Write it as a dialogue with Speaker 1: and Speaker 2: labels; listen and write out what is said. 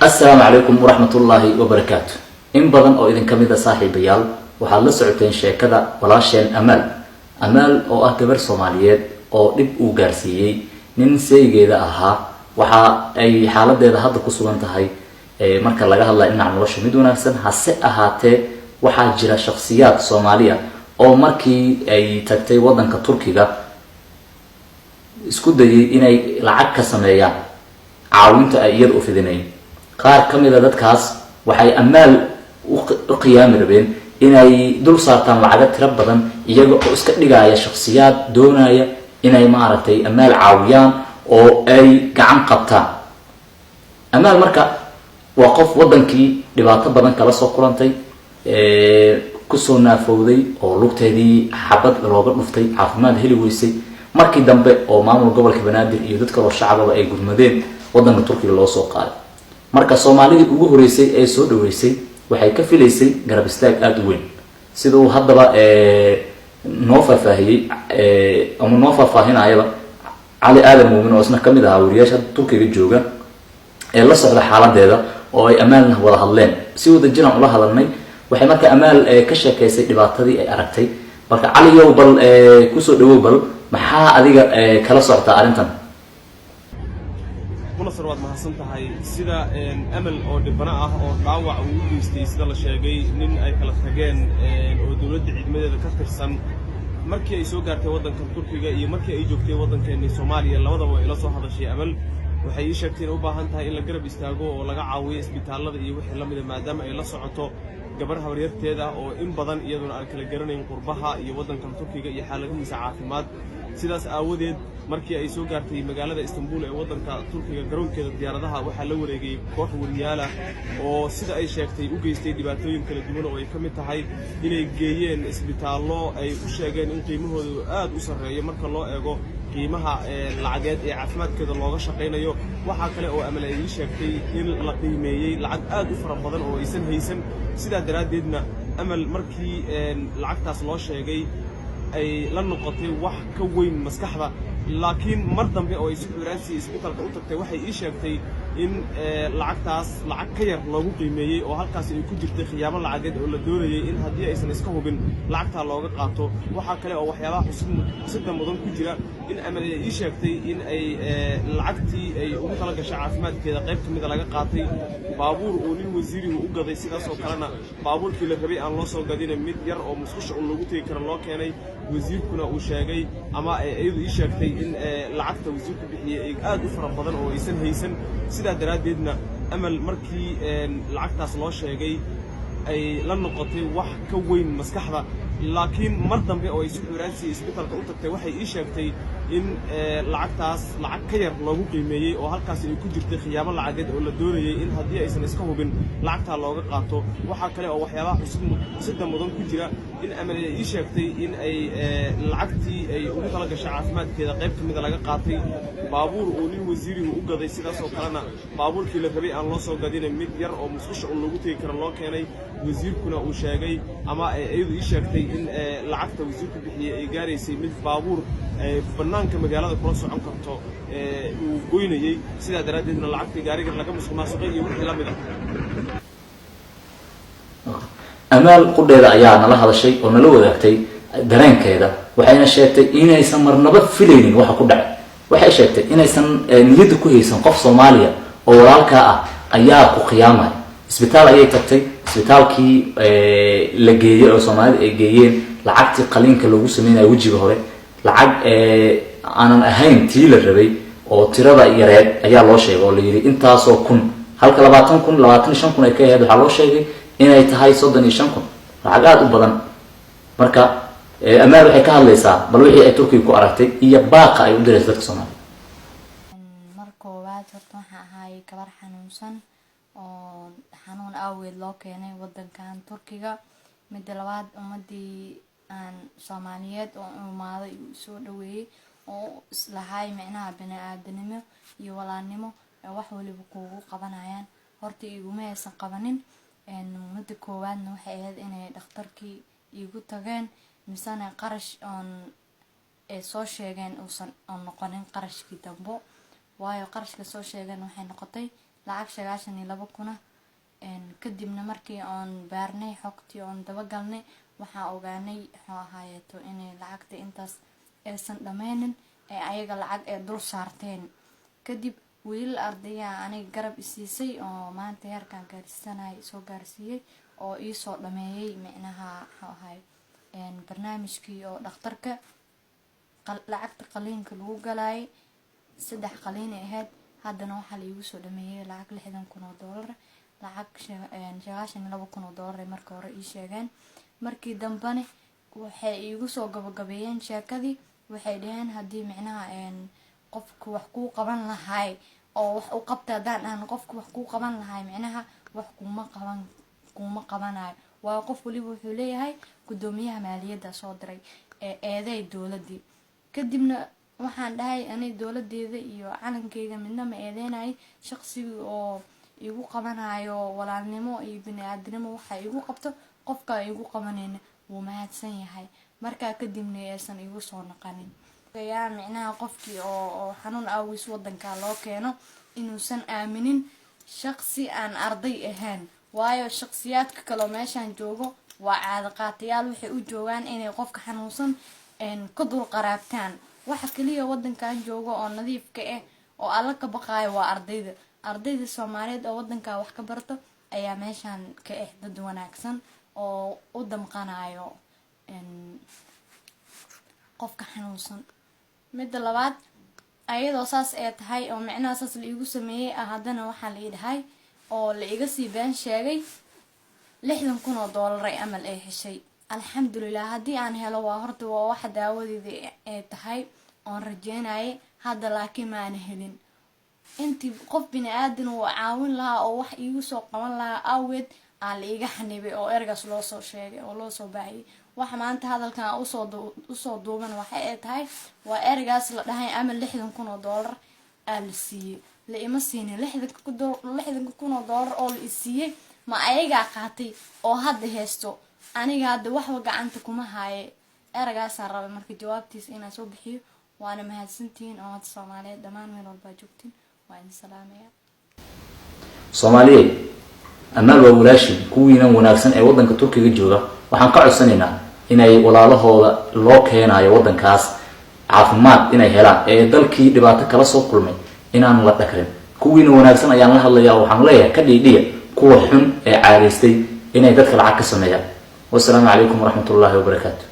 Speaker 1: السلام عليكم ورحمة الله وبركاته. إن بدن أو إذا كميدا صاحب بيال وحال سعتين شيكدا ولاشين أمال أو أكبر صوماليات أو دب جارسيي ننسي جيدا أها وحا أي حالة ده هذا قصة انتهاي مركز لجها الله إن عن وش مدون أحسن هسه أهاته وحا جرا شخصيات صومالية أو مركي أي تكتي وضن كتركي جا اسكودي إني لعك سمايا عاونت أيد أفيدني qaar kamid dadkaas waxay amaal u qiyaam rabeen inay dul saartaan lacag tiro badan iyaga oo iska dhigaya shakhsiyaad doonaya inay maaragtay amaal caawiyaan oo ay gacan qabtaan. Amaal marka waa qof wadankii dhibaato badan kala soo kulantay ku soo naafowday oo lugteedii xabad looga dhuftay caafimaad heli weysay markii dambe oo maamul gobolka Banaadir iyo dadka oo shacababa ay gurmadeen wadanka Turkiga loo soo qaaday. marka Soomaalida ugu horeysay ee soo dhaweysay waxay ka filaysay garab istaag aad u weyn sidoo haddaba noo faahfaahinayaba Ali Aadan Muumin oo isna kamid ah wariyaasha Turkiga jooga ee la socda xaaladeeda oo ay amaalna wada hadleen si wada jiraan ula hadalnay waxay marka amaal ka sheekaysay dhibaatadii ay aragtay marka Ali yow bal ku soo dhawow bal maxaa adiga kala socota arintan
Speaker 2: منصر واد محسن تهاي سيدا أمل أو دبنا أو دعوة أو يستي سيدا لشيء نين أي كلا تجين أو دولة عدمية كثر سن مركي أي سوق أرتي وطن كتركيا أي مركي أي جوكتي وطن كأني سوماليا لا وضع إلى صح هذا الشيء أمل وحي شكتين أوبا هنتها إلا قرب يستاجو ولا عاوي إسبيتال هذا يوحي لما ما دام إلى صعته جبرها وريرت هذا أو إن بدن يدون على كلا جرنا ينقربها يوطن كتركيا يحالهم مساعات sidaas aawadeed markii ay soo gaartay magaalada Istanbul ee wadanka Turkiga garoonkeeda diyaaradaha waxa la wareegay koox wariyaal ah oo sida ay sheegtay u geystay dhibaatooyin kala duwan oo ay kamid tahay inay geeyeen isbitaallo ay u sheegeen in qiimahoodu aad u sareeyo marka loo eego qiimaha lacageed ee caafimaadkeeda looga shaqeynayo waxa kale oo amal ay sheegtay in la qiimeeyay lacag aad u fara badan oo aysan haysan sida daraadeedna amal markii lacagtaas loo sheegay ay la noqotay wax ka weyn maskaxda laakiin mar dambe oo ay suxuraansi isbitaalka u tagtay waxay ii sheegtay in lacagtaas lacag ka yar loogu qiimeeyay oo halkaas ay ku jirtay khiyaamo lacageed oo la doonayay in haddii aysan iska hubin lacagta looga qaato waxa kale oo waxyaabaha xusidda mudan ku jira in amal ay ii sheegtay in ay lacagtii ay ugu tala gashay caafimaadkeeda qayb kamid laga qaatay baabuur oo nin wasiirigu u gaday sidaas oo kalena baabuurkii la rabay aan loo soo gadin mid yar oo musqusha uu lagu tagi karo loo keenay wasiirkuna uu sheegay ama ayadu ii sheegtay in lacagta wasiirku bixiyay ay aad u fara badan oo aysan haysan sida daraadeedna amal markii lacagtaas loo sheegay ay la noqotay wax ka weyn maskaxda laakiin mar dambe oo ay suxuraansi isbitaalka u tagtay waxay ii sheegtay in lacagtaas lacag ka yar loogu qiimeeyay oo halkaas ay ku jirtay khiyaamo lacageed oo la doonayay in haddii aysan iska hubin lacagta looga qaato waxa kale oo waxyaabaha xusidda mudan ku jira in amal ay ii sheegtay in ay lacagtii ay ugu tala gashay caafimaadkeeda qayb kamid laga qaatay baabuur oo nin wasiirigu u gaday sidaas oo kalena baabuurkii la rabay aan loo soo gadin mid yar oo musqusha uu lagu tagi karo loo keenay wasiirkuna uu sheegay ama ayadu ii sheegtay in lacagta wasiirku bixiyay ay gaaraysay mid baabuur banaanka magaalada kula socon karto uu goynayay sida daraadeedna lacagtii gaariga laga musuqmaasuqay iyo wixii la mid ah
Speaker 1: amaal qudheeda ayaa nala hadashay oo nala wadaagtay dareenkeeda waxayna sheegtay inaysan marnaba filaynin waxa ku dhacay waxay sheegtay inaysan niyad ku haysan qof Soomaaliya oo walaalka ah ayaa ku qiyaamay isbitaal ayay tagtay isbitaalkii la geeyay oo Soomaalida ay geeyeen lacagtii qaliinka lagu sameeyay wajiga hore lacag aanan ahayn tii la rabay oo tirada yareed ayaa loo sheegay oo la yiri intaas oo kun halka 25 kun ay ka yahay waxa loo sheegay inay tahay 35 kun lacag aad u badan marka amaal waxay ka hadlaysaa bal wixii ay Turkiga ku aragtay iyo baaqa ay u dirayso dadka Soomaaliya
Speaker 3: marka waad horta waxa ahay gabar xanuunsan oo xanuun awgeed loo keenay wadankan Turkiga mid labaad ummadii aan Soomaaliyeed oo umaaday soo dhaweeyay oo islahay macnaha bini'aadanimo iyo walaalnimo wax waliba kuugu qabanayaan horta iguma aysan qabanin muddo koowaadna waxay ahayd inay dhakhtarkii igu tageen misana qarash on ee soo sheegeen uusan noqonin qarashkii dambo waayo qarashka soo sheegeen waxay noqotay lacag 92 kuna. kadibna markii aan baarnay xogtii oon daba galnay waxaan ogaanay xoohaayeeto inay lacagta intaas aysan dhameynin ee ayaga lacag ay dul saarteen. kadib wiil ardayga aniga garab isiisay oo maanta heerkan gaarsiinay soo gaarsiiyay oo ii soo dhameeyay micnaha xoohaay barnaamijkii oo dhakhtarka lacagta qaliinka lagu galay 3 qaliin ahayd. haddana waxaa la igu soo dhameeyay lacag $60,000 lacag $92,000 markii hore ii sheegeen. markii dambana waxay igu soo gabagabeeyeen sheekadii. waxay dhaheen haddii micnaha qofku wax ku qaban lahaay oo wax u qabta hadaan aan qofku wax ku qaban lahaay micnaha wax kuma qabanayo. waa qof waliba wuxuu leeyahay gudoomiyaha maaliyadda soo diray eeday dawladii. kadibna waxaan dhahay anay dawladeeda iyo calankeyga midna ma eedeynay shaqsiga oo igu qabanayo walaalnimo iyo bini'aadanimo waxa igu qabto qofka igu qabanayna wuu mahadsan yahay. markaa kadibna aysan igu soo naqanin yaa micnaha qofkii oo xanuun awis wadanka loo keeno inuusan aaminin shaqsi aan arday ahayn. waayo shaqsiyaadka kale meeshan joogo waa caado qaatayaal waxay u joogaan inay qofka xanuunsan ka dul qaraabtaan. waxa kaliya wadankan joogo oo nadiifka ah oo alla ka baqaayo waa ardayda Soomaaliyeed oo wadanka wax ka barto ayaa meeshan ka dad wanaagsan oo u damqanayo qofka xanuunsan. mid labaad ayadoo saas ay tahay oo micnaha saas la igu sameeyay haddana waxaa la idhahay oo la iga sii been sheegay $60,000 amal ay heshay. alxamdulillah haddii aan helo waa horta waa wax daawadeeda ay tahay oon rajeynay hadda laakiin ma aan helin. intii qof bini'aadan oo caawin lahaa oo wax iigu soo qaban lahaa awgeed aan la iga xanibay oo ergaas loo soo sheegay oo loo soo baahiyay. wax maanta hadalkan u soo duuban waxa ay tahay waa ergaas la dhahay ama $60,000 aan la siiyay. la ima siinin $60,000 oo la siiyay ma ayaga qaatay oo hadda heesto aniga hadda waxba gacanta kuma haaye. ergaas aan rabay markii jawaabtiisa inaan soo bixiyo. waana mahadsantiin oo Soomaaliyeed dhamaan meel walba joogtiin. waan salaamaya
Speaker 1: Soomaaliyeed amaal waa walaashin kuwiina wanaagsan ee wadanka Turkiga jooga. waxaan ka codsanaynaa inay walaalahooda loo keenayo wadankaas caafimaad inay helaan ee dalkii dhibaato kala soo kulmay inaan la dhakrin. kuwiina wanaagsan ayaan la hadlayaa. waxaan leeyahay ka dhiidhiya kuwa xun ee caareystay inay dadka lacag ka sameeyaan. wassalaamu calaykum waraxmatullaahi wabarakaatuh.